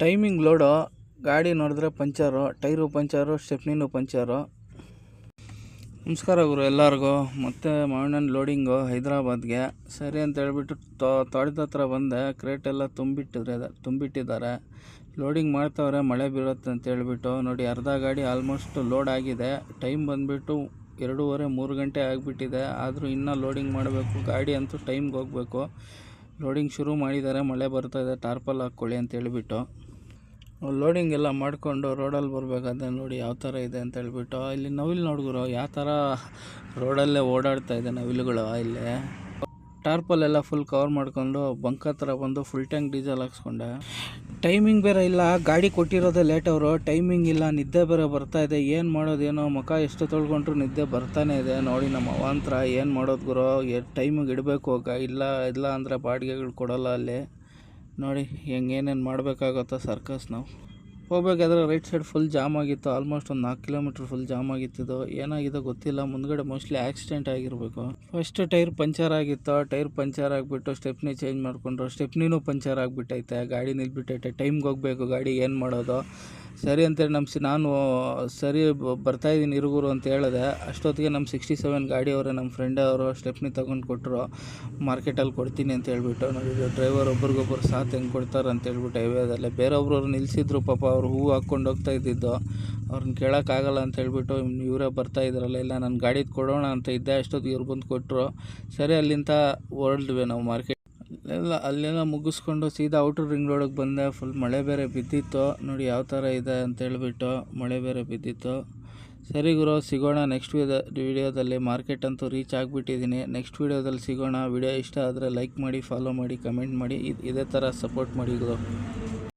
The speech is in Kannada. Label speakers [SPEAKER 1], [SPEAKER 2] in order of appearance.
[SPEAKER 1] ಟೈಮಿಂಗ್ ಲೋಡು ಗಾಡಿ ನೋಡಿದ್ರೆ ಪಂಚರು, ಟೈರು ಪಂಚರು, ಸ್ಟೆಪ್ನಿನೂ ಪಂಚರು. ನಮಸ್ಕಾರ ಗುರು ಎಲ್ಲರಿಗೂ. ಮತ್ತೆ ಮಾವಿನ ಲೋಡಿಂಗು ಹೈದ್ರಾಬಾದ್ಗೆ ಸರಿ ಅಂತ ಹೇಳ್ಬಿಟ್ಟು ತೋಟದ ಹತ್ರ ಬಂದೆ. ಕ್ರೇಟೆಲ್ಲ ತುಂಬಿಟ್ಟಿದ್ದಾರೆ. ಲೋಡಿಂಗ್ ಮಾಡ್ತಾವ್ರೆ, ಮಳೆ ಬೀಳುತ್ತೆ ಅಂತ ಹೇಳ್ಬಿಟ್ಟು. ನೋಡಿ, ಅರ್ಧ ಗಾಡಿ ಆಲ್ಮೋಸ್ಟ್ ಲೋಡ್ ಆಗಿದೆ. ಟೈಮ್ ಬಂದುಬಿಟ್ಟು 2:30-3 ಗಂಟೆ ಆಗಿಬಿಟ್ಟಿದೆ. ಆದರೂ ಇನ್ನೂ ಲೋಡಿಂಗ್ ಮಾಡಬೇಕು. ಗಾಡಿ ಅಂತೂ ಟೈಮ್ಗೆ ಹೋಗಬೇಕು. ಲೋಡಿಂಗ್ ಶುರು ಮಾಡಿದ್ದಾರೆ. ಮಳೆ ಬರ್ತಾಯಿದೆ, ಟಾರ್ಪಲ್ ಹಾಕ್ಕೊಳ್ಳಿ ಅಂತ ಹೇಳಿಬಿಟ್ಟು ಲೋಡಿಂಗ್ ಎಲ್ಲ ಮಾಡಿಕೊಂಡು ರೋಡಲ್ಲಿ ಬರಬೇಕಾದ್ರೆ ನೋಡಿ ಯಾವ ಥರ ಇದೆ ಅಂತ ಹೇಳ್ಬಿಟ್ಟು. ಇಲ್ಲಿ ನವಿಲು ನೋಡ್ಗುರು ಯಾವ ಥರ ರೋಡಲ್ಲೇ ಓಡಾಡ್ತಾ ಇದೆ ನವಿಲುಗಳು. ಇಲ್ಲಿ ಟಾರ್ಪಲ್ ಎಲ್ಲ ಫುಲ್ ಕವರ್ ಮಾಡ್ಕೊಂಡು ಬಂಕ್ ಹತ್ರ ಬಂದು ಫುಲ್ ಟ್ಯಾಂಕ್ ಡೀಸೆಲ್ ಹಾಕ್ಸ್ಕೊಂಡೆ. ಟೈಮಿಂಗ್ ಬೇರೆ ಇಲ್ಲ, ಗಾಡಿ ಕೊಟ್ಟಿರೋದೇ ಲೇಟ್. ಅವರು ಟೈಮಿಂಗ್ ಇಲ್ಲ, ನಿದ್ದೆ ಬೇರೆ ಬರ್ತಾ ಇದೆ. ಏನು ಮಾಡೋದೇನೋ, ಮುಖ ಎಷ್ಟು ತೊಳ್ಕೊಂಡ್ರು ನಿದ್ದೆ ಬರ್ತಾನೆ ಇದೆ. ನೋಡಿ ನಮ್ಮ ಅವಾಂತರ ಏನು ಮಾಡೋದು ಗುರು, ಟೈಮಿಗೆ ಇಡಬೇಕು. ಇಲ್ಲ ಅಂದರೆ ಬಾಡಿಗೆಗಳು ಕೊಡೋಲ್ಲ ಅಲ್ಲಿ. ನೋಡಿ ಹೆಂಗೇನೇನು ಮಾಡಬೇಕಾಗುತ್ತೋ ಸರ್ಕಸ್. ನಾವು ಹೋಗ್ಬೇಕಾದ್ರೆ ರೈಟ್ ಸೈಡ್ ಫುಲ್ ಜಾಮ್ ಆಗಿತ್ತು. ಆಲ್ಮೋಸ್ಟ್ ಒಂದು 4 ಕಿಲೋಮೀಟ್ರ್ ಫುಲ್ ಜಾಮ್ ಆಗಿತ್ತು. ಏನಾಗಿದೆ ಗೊತ್ತಿಲ್ಲ, ಮುಂದ್ಗಡೆ ಮೋಸ್ಟ್ಲಿ ಆಕ್ಸಿಡೆಂಟ್ ಆಗಿರಬೇಕು. ಫಸ್ಟ್ ಟೈರ್ ಪಂಚರ್ ಆಗಿತ್ತು. ಟೈರ್ ಪಂಚರ್ ಆಗಿಬಿಟ್ಟು ಸ್ಟೆಪ್ನಿ ಚೇಂಜ್ ಮಾಡಿಕೊಂಡ್ರು. ಸ್ಟೆಪ್ನಿನೂ ಪಂಚರ್ ಆಗಿಬಿಟ್ಟೈತೆ. ಗಾಡಿ ನಿಲ್ಬಿಟ್ಟೈತೆ. ಟೈಮ್ಗೆ ಹೋಗಬೇಕು. ಗಾಡಿ ಏನು ಮಾಡೋದು ಸರಿ ಅಂತೇಳಿ ನಾನು ಸರಿ ಬರ್ತಾಯಿದ್ದೀನಿ ಇರುಗುರು ಅಂತ ಹೇಳಿದೆ. ಅಷ್ಟೊತ್ತಿಗೆ ನಮ್ಮ 67 ಗಾಡಿ ಅವರೇ, ನಮ್ಮ ಫ್ರೆಂಡ್ ಅವರು ಸ್ಟೆಪ್ನಿ ತೊಗೊಂಡು ಕೊಟ್ಟರು. ಮಾರ್ಕೆಟಲ್ಲಿ ಕೊಡ್ತೀನಿ ಅಂತ ಹೇಳ್ಬಿಟ್ಟು. ನೋಡಿ ಡ್ರೈವರ್ ಒಬ್ರಿಗೊಬ್ಬರು ಸಾಥ್ ಹೆಂಗೆ ಕೊಡ್ತಾರೆ ಅಂತ ಹೇಳ್ಬಿಟ್ಟು ಹೈವೇದಲ್ಲೇ ಬೇರೊಬ್ರು ನಿಲ್ಲಿಸಿದ್ರು. ಪಾಪ ಅವ್ರು ಹೂವು ಹಾಕ್ಕೊಂಡು ಹೋಗ್ತಾ ಇದ್ದಿದ್ದು. ಅವ್ರನ್ನ ಕೇಳೋಕ್ಕಾಗಲ್ಲ ಅಂತ ಹೇಳ್ಬಿಟ್ಟು ಇವರೇ ಬರ್ತಾ ಇದ್ರಲ್ಲ, ಇಲ್ಲ ನನ್ನ ಗಾಡಿದು ಕೊಡೋಣ ಅಂತ ಇದ್ದೆ. ಅಷ್ಟೊತ್ತಿಗೆ ಇವ್ರು ಬಂದು ಕೊಟ್ಟರು. ಸರಿ ಅಲ್ಲಿಂದ ಹೊರಡ್ವಿ ನಾವು ಮಾರ್ಕೆಟ್. ಅಲ್ಲೆಲ್ಲ ಮುಗಿಸ್ಕೊಂಡು ಸೀದಾ ಔಟರ್ ರಿಂಗ್ ರೋಡಿಗೆ ಬಂದೆ. ಫುಲ್ ಮಳೆ ಬೇರೆ ಬಿದ್ದಿತ್ತು. ನೋಡಿ ಯಾವ ಥರ ಇದೆ ಅಂತ ಹೇಳ್ಬಿಟ್ಟು ಮಳೆ ಬೇರೆ ಬಿದ್ದಿತ್ತು. ಸರಿ ಗುರು, ಸಿಗೋಣ ನೆಕ್ಸ್ಟ್ ವಿಡಿಯೋದಲ್ಲಿ. ಮಾರ್ಕೆಟ್ ಅಂತೂ ರೀಚ್ ಆಗಿಬಿಟ್ಟಿದ್ದೀನಿ. ನೆಕ್ಸ್ಟ್ ವಿಡಿಯೋದಲ್ಲಿ ಸಿಗೋಣ. ವಿಡಿಯೋ ಇಷ್ಟ ಆದರೆ ಲೈಕ್ ಮಾಡಿ, ಫಾಲೋ ಮಾಡಿ, ಕಮೆಂಟ್ ಮಾಡಿ. ಇದೇ ಥರ ಸಪೋರ್ಟ್ ಮಾಡಿ ಗುರು.